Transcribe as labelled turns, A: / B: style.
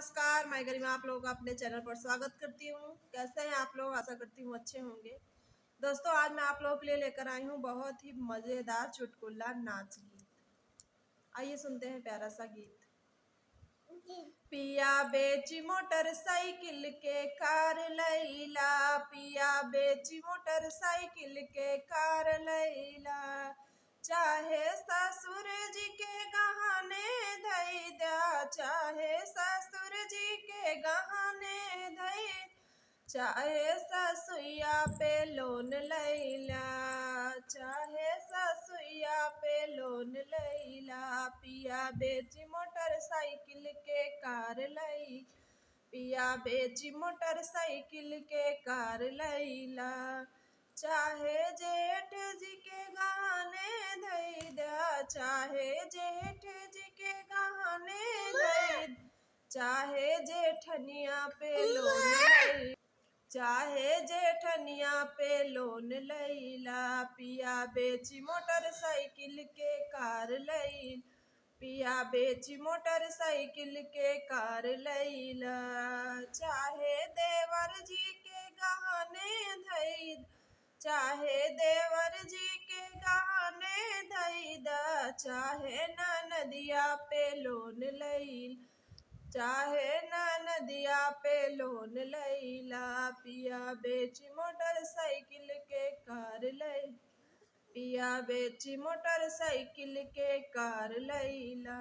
A: नमस्कार, मैं गरिमा आप लोगों का अपने चैनल पर स्वागत करती हूँ। कैसे हैं आप लोग? आशा करती हूँ अच्छे होंगे। दोस्तों, आज मैं आप लोगों के लिए लेकर आई हूँ बहुत ही मज़ेदार चुटकुला नाच गीत। आइए सुनते हैं प्यारा सा गीत। पिया बेची मोटरसाइकिल के कार लैला, पिया बेची मोटरसाइकिल के कार लैला। चाहे ससुर जी के गहने धई दा, चाहे ससुर जी के गहने धई, चाहे ससुइया पे लोन लैला, चाहे ससुइया पे लोन लैला। पिया बेची मोटरसाइकिल के कार लई, पिया बेची मोटरसाइकिल के कार लैला। चाहे जेठ जी के गहने धई दा, चाहे जेठ जी के गहने धई, चाहे जेठनिया पे लोन लई, चाहे जेठनिया पे लोन लैला। पिया बेची मोटरसाइकिल के कार लई, पिया बेची मोटरसाइकिल के कार लैला। चाहे देवर जी के गहने धई, चाहे देवर जी के गहने धई दा, चाहे ननदिया पे लोन लई, चाहे ननदिया पे लोन लैला। पिया बेची मोटरसाइकिल के कार लई, पिया बेची मोटरसाइकिल के कार लैला।